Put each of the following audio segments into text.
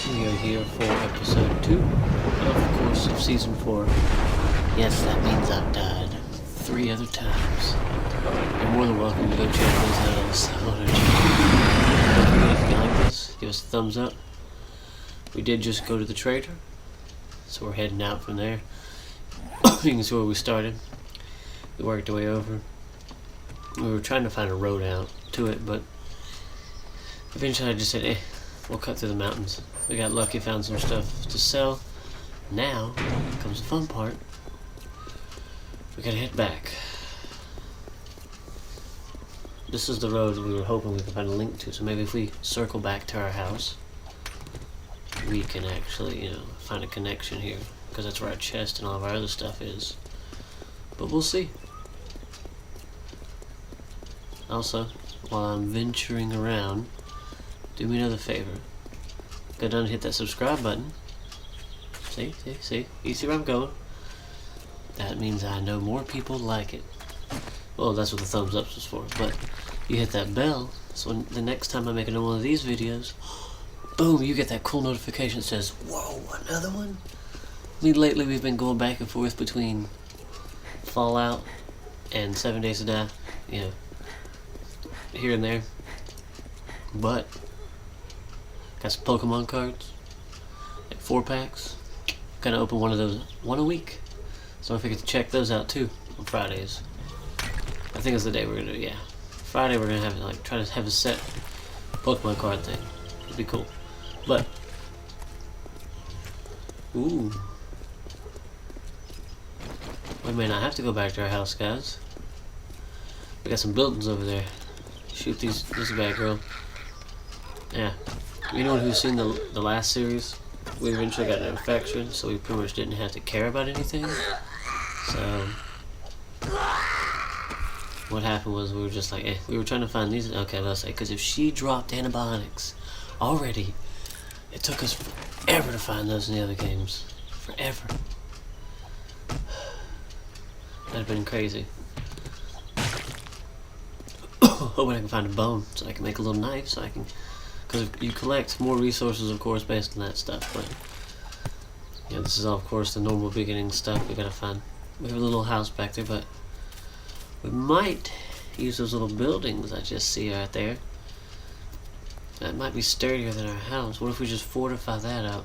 We are here for episode 2 of course of season 4. Yes, that means I've died 3 other times. You're more than welcome to go check those out on the side on our channel. Don't forget, if you like this, give us a thumbs up. We did just go to the trader, so we're heading out from there. You can see where we started. We worked our way over. We were trying to find a road out to it, but eventually I just said, we'll cut through the mountains. We got lucky, found some stuff to sell. Now comes the fun part. We gotta head back. This is the road that we were hoping we could find a link to, so maybe if we circle back to our house, we can actually, find a connection here, because that's where our chest and all of our other stuff is. But we'll see. Also, while I'm venturing around, do me another favor. Go down and hit that subscribe button. See? You see where I'm going? That means I know more people like it. Well, that's what the thumbs up is for. But you hit that bell, so when the next time I make another one of these videos, boom, you get that cool notification that says, whoa, another one? I mean, lately we've been going back and forth between Fallout and 7 Days to Die, here and there. But got some Pokemon cards, like 4-packs. Gonna open one of those, one a week. So don't forget to check those out too on Fridays. I think it's the day we're gonna do, Friday we're gonna have try to have a set Pokemon card thing. It'd be cool. But ooh. We may not have to go back to our house, guys. We got some buildings over there. Shoot this bad girl. Yeah. Anyone who's seen the last series, we eventually got an infection, so we pretty much didn't have to care about anything. So what happened was we were just like, we were trying to find these. Okay, let's say, because if she dropped antibiotics already, it took us forever to find those in the other games. Forever. That'd have been crazy. Hoping I can find a bone so I can make a little knife, so I can, because you collect more resources, of course, based on that stuff. But this is all, of course, the normal beginning stuff we gotta find. We have a little house back there, but we might use those little buildings I just see right there. That might be sturdier than our house. What if we just fortify that up?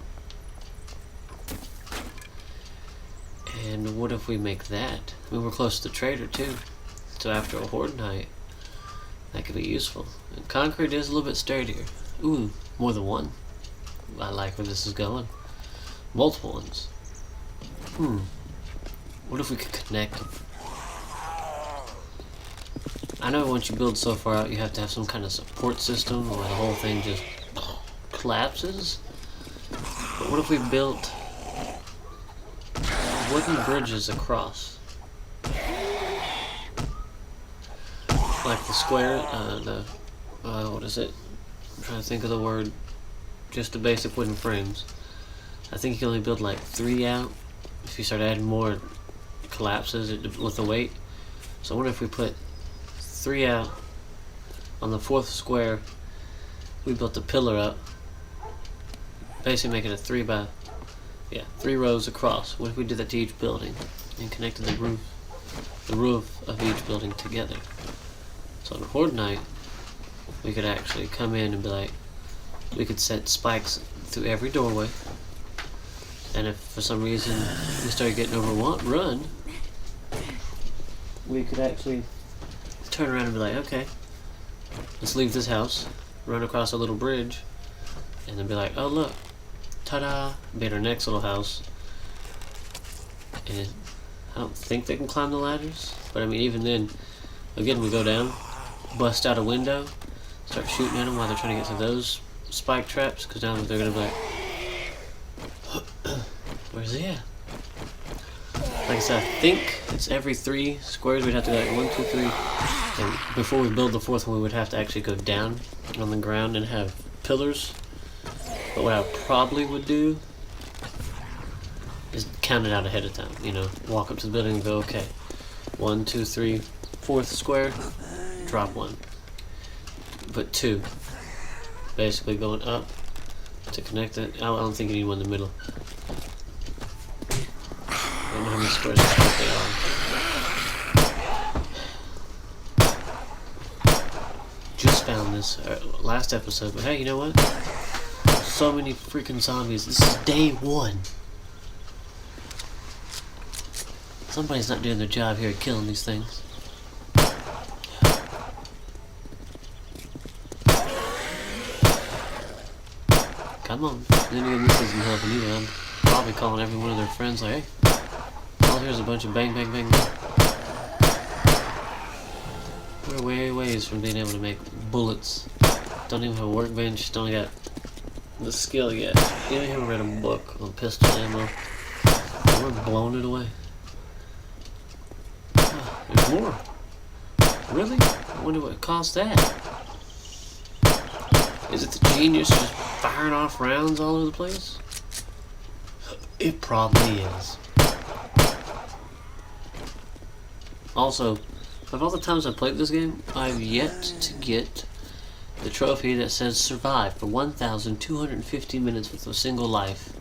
And what if we make that? I mean, we're close to the trader too, so after a horde night, that could be useful. And concrete is a little bit sturdier. Ooh, more than one. I like where this is going. Multiple ones. What if we could connect them? I know once you build so far out, you have to have some kind of support system where the whole thing just collapses. But what if we built wooden bridges across? Like the square, what is it? I'm trying to think of the word. Just the basic wooden frames. I think you can only build like 3 out. If you start adding more, it collapses with the weight. So I wonder if we put 3 out on the 4th square. We built a pillar up, basically making it 3 rows across. What if we did that to each building and connected the roof of each building together? So on a horde night, we could actually come in and be like, we could set spikes through every doorway, and if for some reason we started getting overrun, we could actually turn around and be like, okay, let's leave this house, run across a little bridge, and then be like, oh look, ta-da, be at our next little house. And I don't think they can climb the ladders, but I mean, even then, again, we go down, bust out a window, start shooting at them while they're trying to get to those spike traps, because now they're going to be like, where's he at? Like I said, I think it's every 3 squares. We'd have to go like 1, 2, 3, and before we build the 4th one, we would have to actually go down on the ground and have pillars. But what I probably would do is count it out ahead of time. Walk up to the building and go, okay, 1, 2, 3, 4th square, drop 1. Put 2, basically going up, to connect it. I don't think you need one in the middle. I don't know how many squares they are. Just found this last episode, but hey, you know what? So many freaking zombies. This is day 1. Somebody's not doing their job here at killing these things. Come on. Then again, this isn't helping either. I'm probably calling every one of their friends like, hey, all here's a bunch of bang, bang, bang. We're way ways from being able to make bullets. Don't even have a workbench. Don't got the skill yet. You don't even read a book on pistol ammo. We're blowing it away. Oh, there's more. Really? I wonder what caused that. Is it the genius just firing off rounds all over the place? It probably is. Also, of all the times I've played this game, I've yet to get the trophy that says survive for 1,250 minutes with a single life.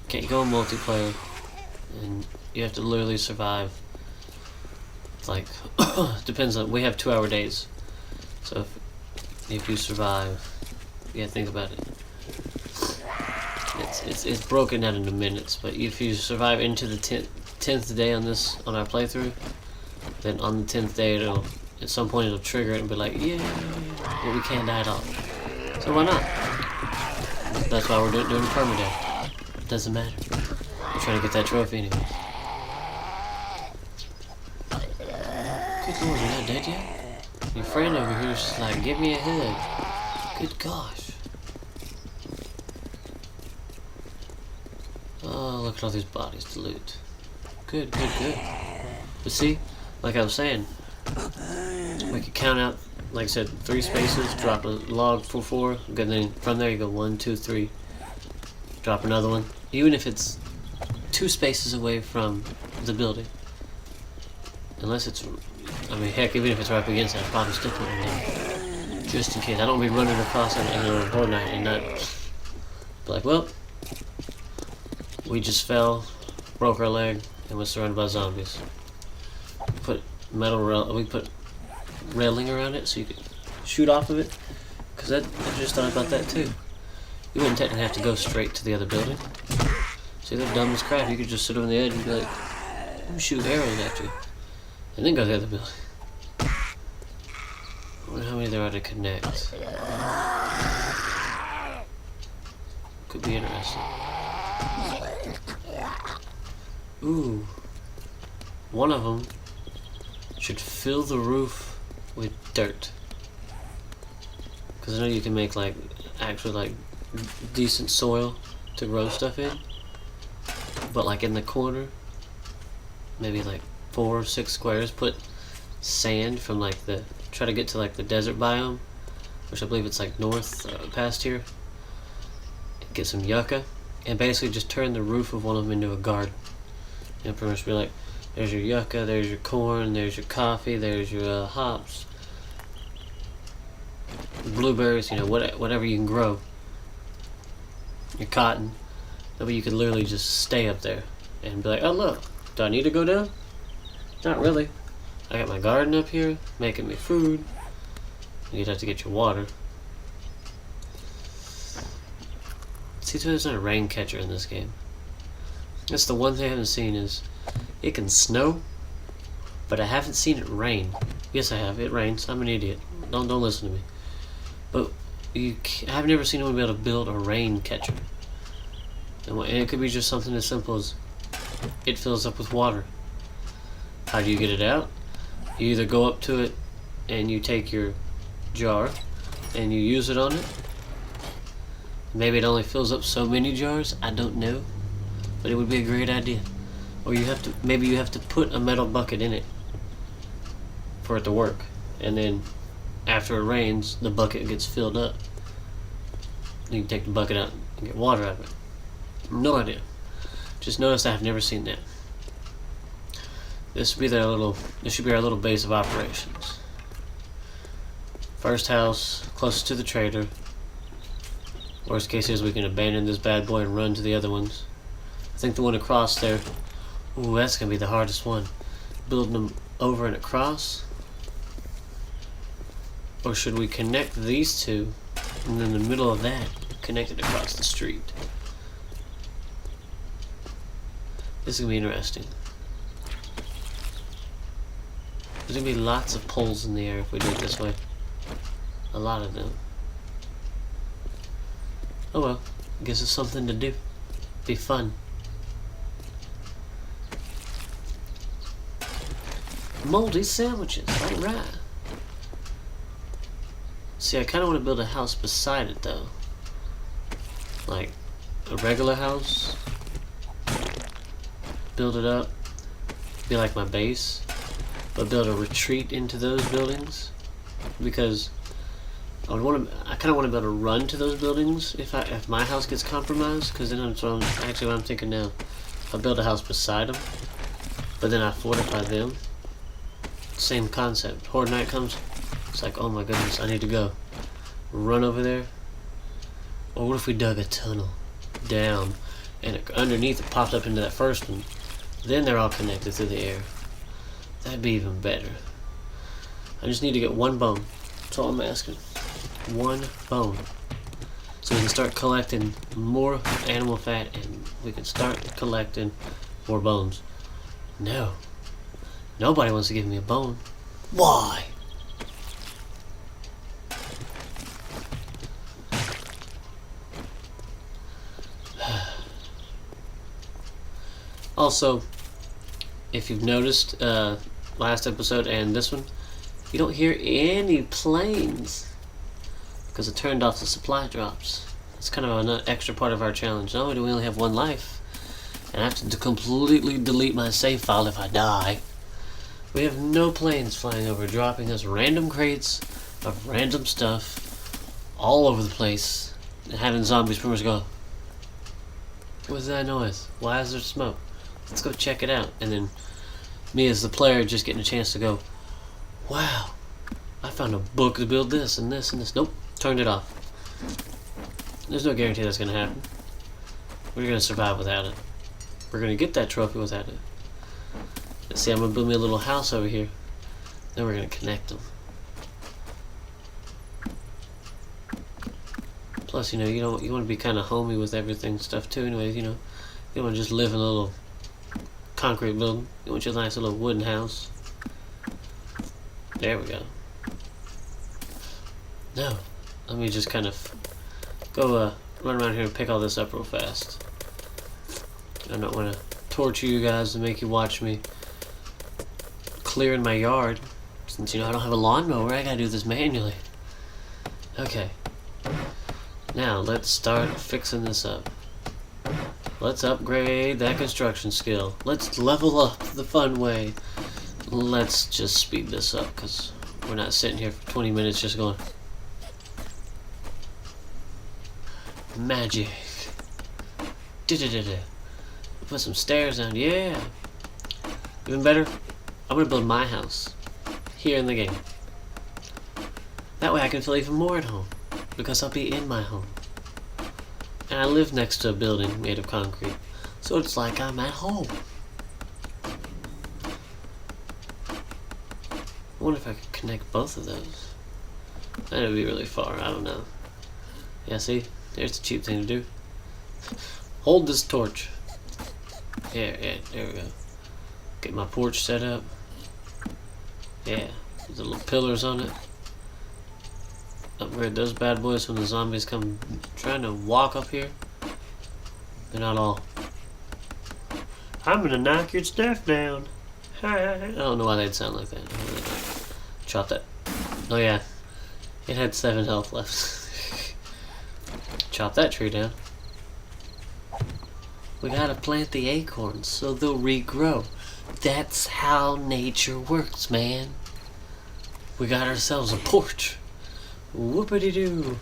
Can't go in multiplayer, and you have to literally survive. It's like, depends on, we have 2-hour days. So if you survive, yeah, think about it. It's broken down into minutes, but if you survive into the 10th day on our playthrough, then on the 10th day at some point it'll trigger it and be like, yeah, but we can't die at all. So why not? That's why we're doing permadeath. It doesn't matter. We're trying to get that trophy anyway. Good lord, you're not dead yet? Your friend over here is just like, give me a hug. Good gosh. Oh, look at all these bodies to loot. Good, good, good. But see, like I was saying, we could count out, like I said, 3 spaces, drop a log for 4, and then from there you go 1, 2, 3, drop another one. Even if it's 2 spaces away from the building. Unless it's, I mean, heck, even if it's right up against it, I'd probably still put it down. Just in case. I don't be running across it in a horde night and not be like, well, we just fell, broke our leg, and was surrounded by zombies. We put railing around it so you could shoot off of it. Because I just thought about that too. You wouldn't technically have to go straight to the other building. See, they're dumb as crap. You could just sit on the edge and be like, shoot arrows at you. And then go to the other building. I wonder how many there are to connect. Could be interesting. Ooh. One of them should fill the roof with dirt. Because I know you can make like actually like decent soil to grow stuff in. But like in the corner, maybe like 4 or 6 squares, put sand from like try to get to like the desert biome, which I believe it's like north past here. Get some yucca, and basically just turn the roof of one of them into a garden. And pretty much be like, there's your yucca, there's your corn, there's your coffee, there's your hops, blueberries, you know, whatever you can grow. Your cotton. That way you could literally just stay up there and be like, oh look, do I need to go down? Not really. I got my garden up here, making me food. You'd have to get your water. See, there's not a rain catcher in this game. That's the one thing I haven't seen is it can snow, but I haven't seen it rain. Yes, I have. It rains. I'm an idiot. Don't listen to me. But I've never seen anyone be able to build a rain catcher. And it could be just something as simple as it fills up with water. How do you get it out? You either go up to it and you take your jar and you use it on it. Maybe it only fills up so many jars. I don't know. But it would be a great idea. Or maybe you have to put a metal bucket in it for it to work. And then after it rains, the bucket gets filled up. You can take the bucket out and get water out of it. No idea. Just noticed I've never seen that. This should be our little base of operations. First house, closest to the trader. Worst case is we can abandon this bad boy and run to the other ones. I think the one across there, ooh, that's gonna be the hardest one. Building them over and across. Or should we connect these two and then in the middle of that connect it across the street? This is gonna be interesting. There's gonna be lots of poles in the air if we do it this way. A lot of them. Oh well, gives us something to do. Be fun. Moldy sandwiches, alright. See, I kind of want to build a house beside it though. Like a regular house. Build it up. Be like my base. But build a retreat into those buildings. Because I kind of want to be able to run to those buildings if my house gets compromised. Because then that's what I'm thinking now. If I build a house beside them, but then I fortify them. Same concept. Horde night comes. It's like, oh my goodness, I need to go. Run over there. Or what if we dug a tunnel down and underneath it popped up into that first one? Then they're all connected through the air. That'd be even better. I just need to get one bone. That's all I'm asking. One bone. So we can start collecting more animal fat and we can start collecting more bones. No. Nobody wants to give me a bone. Why? Also, if you've noticed, last episode and this one, you don't hear any planes because it turned off the supply drops. It's kind of an extra part of our challenge. Not only do we only have one life, and I have to completely delete my save file if I die, we have no planes flying over, dropping us random crates of random stuff all over the place, and having zombies pretty much go, what's that noise? Why is there smoke? Let's go check it out. And then me as the player just getting a chance to go, wow, I found a book to build this and this and this. Nope, turned it off. There's no guarantee that's going to happen. We're going to survive without it. We're going to get that trophy without it. Let's see, I'm going to build me a little house over here. Then we're going to connect them. Plus, you want to be kind of homey with everything stuff too. Anyways, you don't want to just live in a little concrete building. You want your nice little wooden house. There we go. Now, let me just kind of go run around here and pick all this up real fast. I don't want to torture you guys and make you watch me clearing my yard. Since I don't have a lawnmower, I gotta do this manually. Okay. Now, let's start fixing this up. Let's upgrade that construction skill. Let's level up the fun way. Let's just speed this up, because we're not sitting here for 20 minutes just going, magic. Put some stairs down, yeah. Even better, I'm going to build my house here in the game. That way I can feel even more at home, because I'll be in my home. And I live next to a building made of concrete, so it's like I'm at home. I wonder if I could connect both of those. That'd be really far, I don't know. Yeah, see? There's the cheap thing to do. Hold this torch. Yeah, there we go. Get my porch set up. Yeah, the little pillars on it. Upgrade those bad boys when the zombies come trying to walk up here. They're not all, I'm gonna knock your stuff down. I don't know why they'd sound like that. Chop that. Oh yeah, it had 7 health left. Chop that tree down. We gotta plant the acorns so they'll regrow. That's how nature works, man. We got ourselves a porch. Whoopity-doo.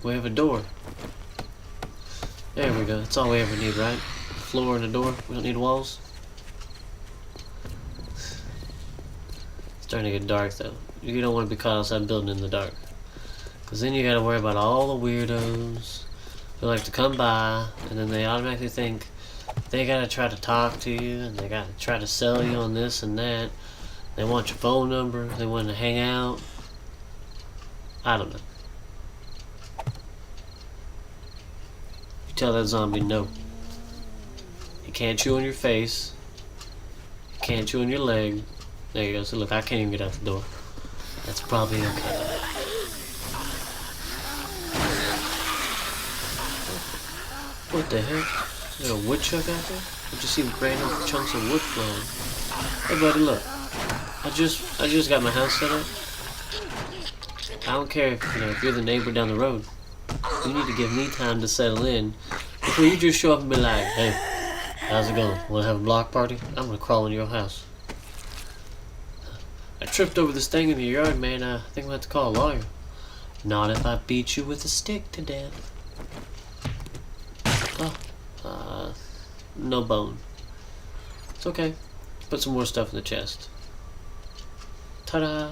We have a door. There we go. That's all we ever need, right? A floor and a door. We don't need walls. It's starting to get dark, though. You don't want to be caught outside building in the dark. Because then you gotta worry about all the weirdos who like to come by, and then they automatically think they gotta try to talk to you, and they gotta try to sell you on this and that. They want your phone number, they want to hang out. I don't know. You tell that zombie no. You can't chew on your face. You can't chew on your leg. There you go. So look, I can't even get out the door. That's probably okay. What the heck? Is there a woodchuck out there? I just see random chunks of wood flying. Hey buddy, look. I just got my house set up. I don't care if you're the neighbor down the road. You need to give me time to settle in before you just show up and be like, hey, how's it going? Wanna have a block party? I'm gonna crawl into your house. I tripped over this thing in your yard, man. I think I'm gonna have to call a lawyer. Not if I beat you with a stick to death. Oh, no bone. It's okay. Put some more stuff in the chest. Ta-da!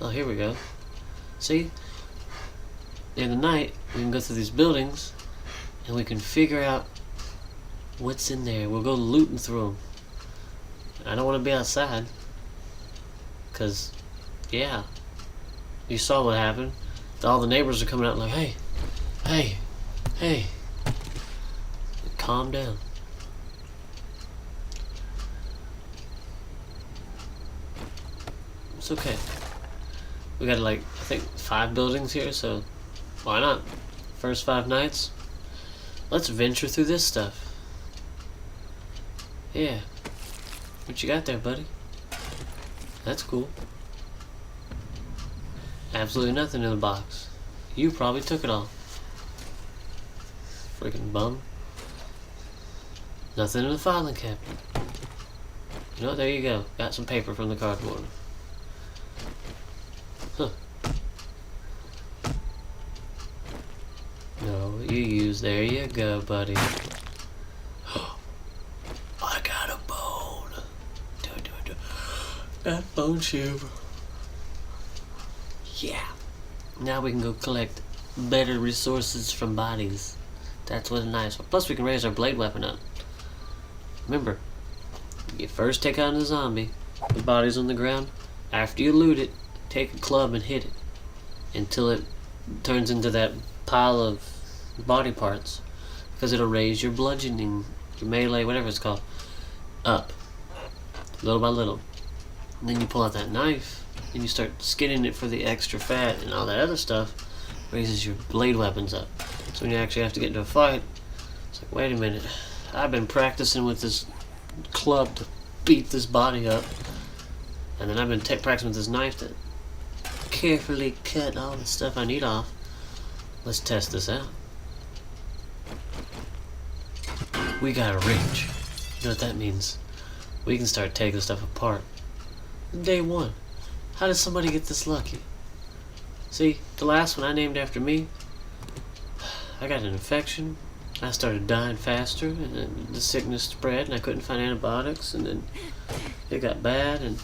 Oh, here we go. See? In the night, we can go through these buildings, and we can figure out what's in there. We'll go looting through them. I don't want to be outside. Because, yeah. You saw what happened. All the neighbors are coming out like, hey, hey, hey. Calm down. It's okay. We got like, I think 5 buildings here, so why not? First 5 nights. Let's venture through this stuff. Yeah. What you got there, buddy? That's cool. Absolutely nothing in the box. You probably took it all. Freaking bum. Nothing in the filing cabinet. You know, there you go. Got some paper from the cardboard. Huh. No, you use. There you go, buddy. I got a bone. That bone shiver. Yeah. Now we can go collect better resources from bodies. That's what's nice. Plus we can raise our blade weapon up. Remember, you first take on the zombie, the body's on the ground. After you loot it, take a club and hit it until it turns into that pile of body parts, because it'll raise your bludgeoning, your melee, whatever it's called, up, little by little. And then you pull out that knife and you start skinning it for the extra fat and all that other stuff, raises your blade weapons up. So when you actually have to get into a fight, it's like, wait a minute, I've been practicing with this club to beat this body up, and then I've been practicing with this knife to carefully cut all the stuff I need off. Let's test this out. We got a wrench. You know what that means? We can start taking stuff apart. Day 1. How did somebody get this lucky? See, the last one I named after me, I got an infection. I started dying faster, and then the sickness spread, and I couldn't find antibiotics, and then it got bad, and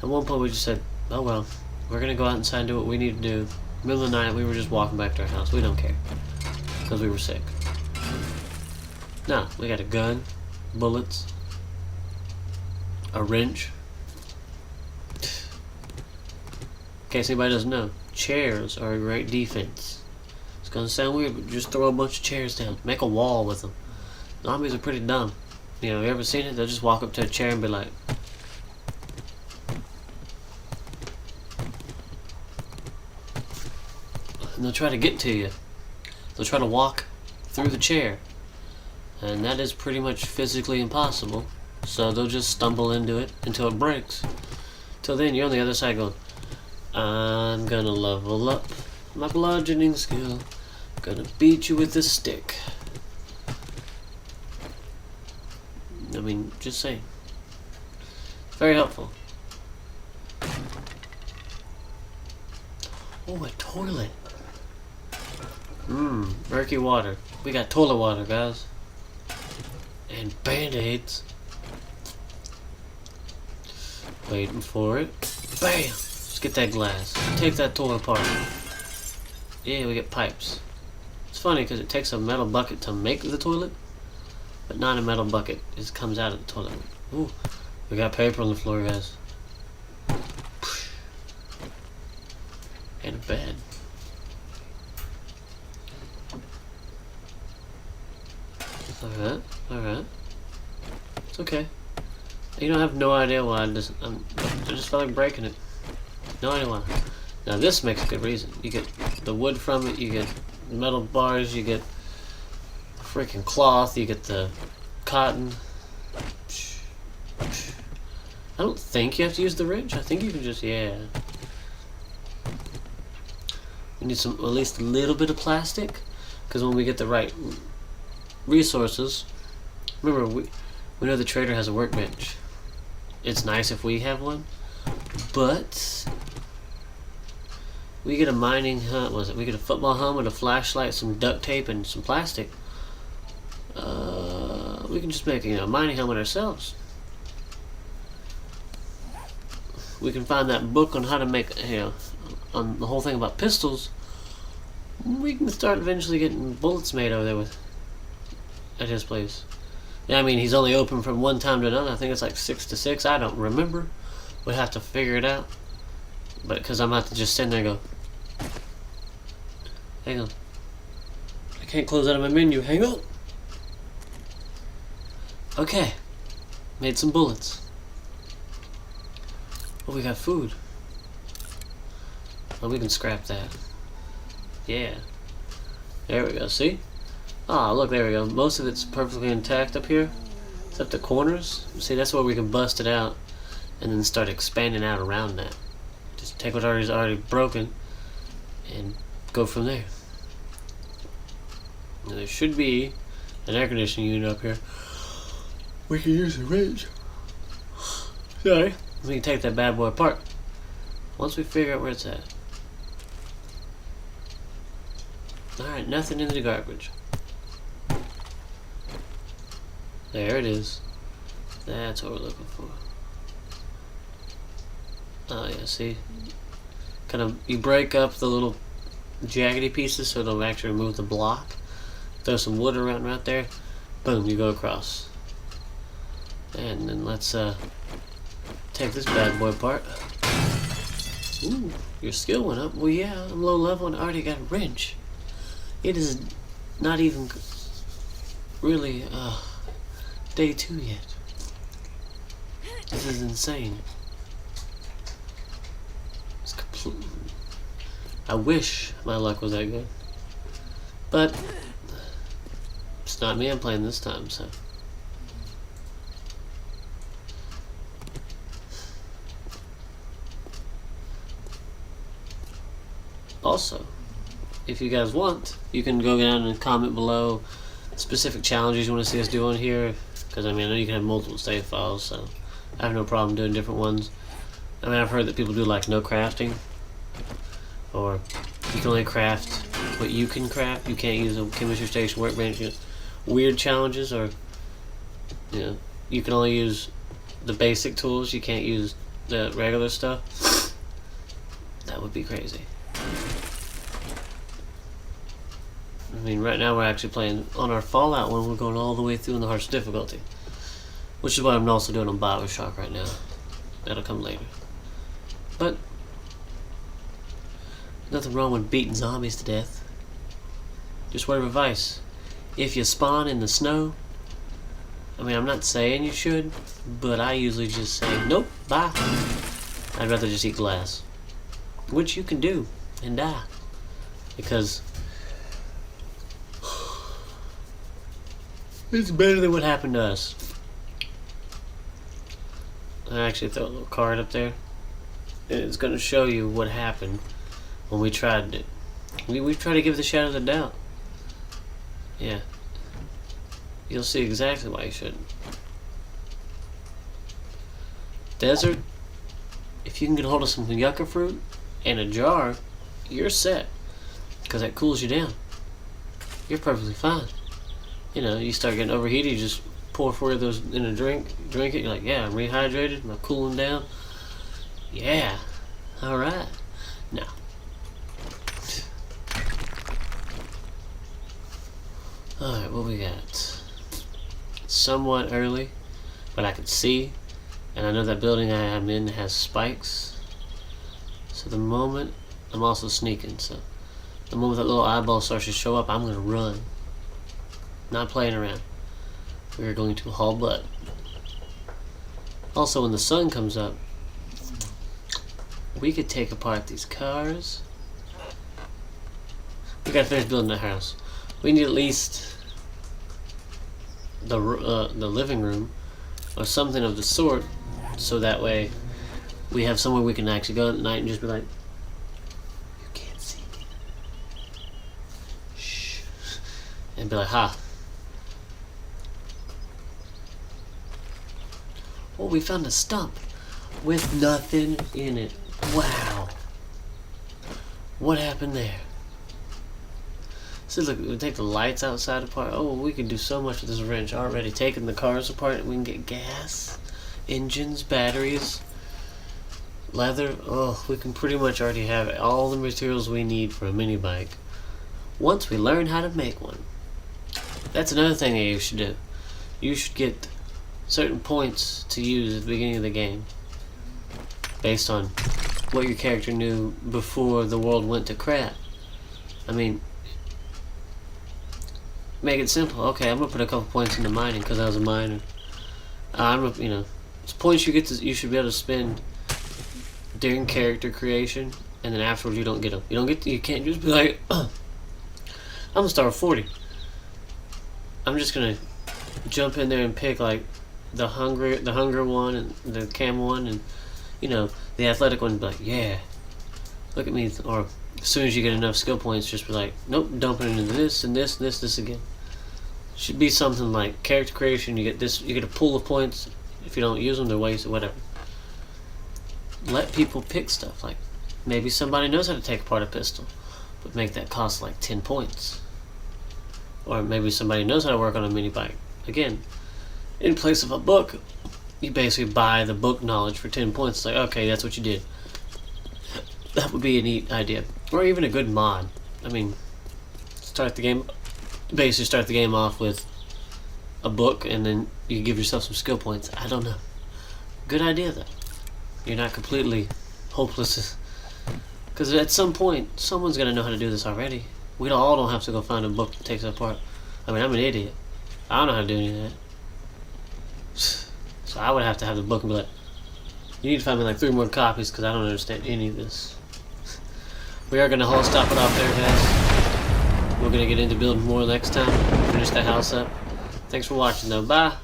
at one point we just said, oh well, we're gonna go out inside and do what we need to do. Middle of the night, we were just walking back to our house. We don't care, because we were sick. Now, we got a gun, bullets, a wrench. In case anybody doesn't know, chairs are a great defense. It's gonna sound weird, but just throw a bunch of chairs down. Make a wall with them. Zombies are pretty dumb. You know, you ever seen it? They'll just walk up to a chair and be like, and they'll try to get to you. They'll try to walk through the chair. And that is pretty much physically impossible. So they'll just stumble into it until it breaks. Till then, you're on the other side going, I'm gonna level up my bludgeoning skill. Gonna beat you with this stick. I mean, just saying. It's very helpful. Oh, a toilet. Murky water. We got toilet water, guys. And band-aids. Waiting for it. Bam! Let's get that glass. Take that toilet apart. Yeah, we get pipes. It's funny because it takes a metal bucket to make the toilet, but not a metal bucket. It comes out of the toilet. Ooh, we got paper on the floor, guys. And a bed. Alright, alright. It's okay. You don't have no idea why I just felt like breaking it. No idea why. Now this makes a good reason. You get the wood from it, you get metal bars, you get freaking cloth, you get the cotton. I don't think you have to use the wrench. I think you can just, yeah. We need some, at least a little bit of plastic, because when we get the right resources, remember we know the trader has a workbench. It's nice if we have one, but we get a mining we get a football helmet, a flashlight, some duct tape, and some plastic. We can just make a mining helmet ourselves. We can find that book on how to make, on the whole thing about pistols. We can start eventually getting bullets made over there at his place. Yeah, I mean, he's only open from one time to another. I think it's like 6 to 6. I don't remember. We'll have to figure it out. But because I'm about to just stand there and go, hang on. I can't close out of my menu. Hang on. Okay. Made some bullets. Oh, we got food. Oh, we can scrap that. Yeah. There we go. See? Ah, look, there we go. Most of it's perfectly intact up here, except the corners. See, that's where we can bust it out and then start expanding out around that. Just take what is already broken and go from there. Now, there should be an air conditioning unit up here. We can use the wrench. Sorry. We can take that bad boy apart once we figure out where it's at. Alright, nothing in the garbage. There it is. That's what we're looking for. Oh yeah, see? Kind of, you break up the little jaggedy pieces so it'll actually remove the block. Throw some wood around right there. Boom, you go across. And then let's take this bad boy apart. Ooh, your skill went up. Well, yeah, I'm low level and I already got a wrench. It is not even really day 2 yet. This is insane. It's complete. I wish my luck was that good, but it's not me I'm playing this time, so. Also, if you guys want, you can go down and comment below specific challenges you want to see us do on here, because I mean, I know you can have multiple save files, so I have no problem doing different ones. I mean, I've heard that people do like no crafting, or you can only craft what you can craft. You can't use a chemistry station, workbench. Weird challenges, or you can only use the basic tools. You can't use the regular stuff. That would be crazy. I mean, right now we're actually playing on our Fallout one. We're going all the way through in the hardest difficulty, which is what I'm also doing on Bioshock right now. That'll come later. But nothing wrong with beating zombies to death. Just word of advice: if you spawn in the snow, I mean, I'm not saying you should, but I usually just say nope, bye. I'd rather just eat glass, which you can do and die, because it's better than what happened to us. I actually throw a little card up there, and it's going to show you what happened when we tried it. We tried to give the shadow of the doubt. Yeah. You'll see exactly why you shouldn't. Desert, if you can get a hold of some yucca fruit and a jar, you're set, because that cools you down. You're perfectly fine. You start getting overheated, you just pour 4 of those in a drink it, you're like, yeah, I'm rehydrated, I'm cooling down. Yeah. Alright. Now. Alright, what we got? Somewhat early, but I can see. And I know that building I'm in has spikes. So the moment, I'm also sneaking, so the moment that little eyeball starts to show up, I'm going to run. Not playing around. We're going to haul butt. Also, when the sun comes up, we could take apart these cars. We gotta finish building the house. We need at least the living room or something of the sort, so that way we have somewhere we can actually go at night and just be like, you can't see me. Shh. And be like, ha. Oh, we found a stump with nothing in it. Wow. What happened there? So look, we take the lights outside apart. Oh, we can do so much with this wrench already. Taking the cars apart, we can get gas, engines, batteries, leather. Oh, we can pretty much already have all the materials we need for a mini bike once we learn how to make one. That's another thing that you should do. You should get certain points to use at the beginning of the game based on what your character knew before the world went to crap. I mean, make it simple. Okay, I'm gonna put a couple points into mining because I was a miner. It's points you should be able to spend during character creation, and then afterwards you don't get them. You can't just be like, I'm gonna start with 40. I'm just gonna jump in there and pick like the hunger one and the camel one, and the athletic one. And be like, yeah, look at me. Or as soon as you get enough skill points, just be like, nope, dumping it into this and this and this again. Should be something like character creation. You get this. You get a pool of points. If you don't use them, they're wasted. Whatever. Let people pick stuff. Like maybe somebody knows how to take apart a pistol, but make that cost like 10 points. Or maybe somebody knows how to work on a mini bike. Again, in place of a book, you basically buy the book knowledge for 10 points. It's like, okay, that's what you did. That would be a neat idea. Or even a good mod. I mean, start the game off with a book, and then you give yourself some skill points. I don't know. Good idea, though. You're not completely hopeless. Because at some point, someone's going to know how to do this already. We all don't have to go find a book that takes it apart. I mean, I'm an idiot. I don't know how to do any of that. So I would have to have the book and be like, you need to find me like 3 more copies because I don't understand any of this. We are going to stop it off there, guys. We're going to get into building more next time. Finish the house up. Thanks for watching, though. Bye.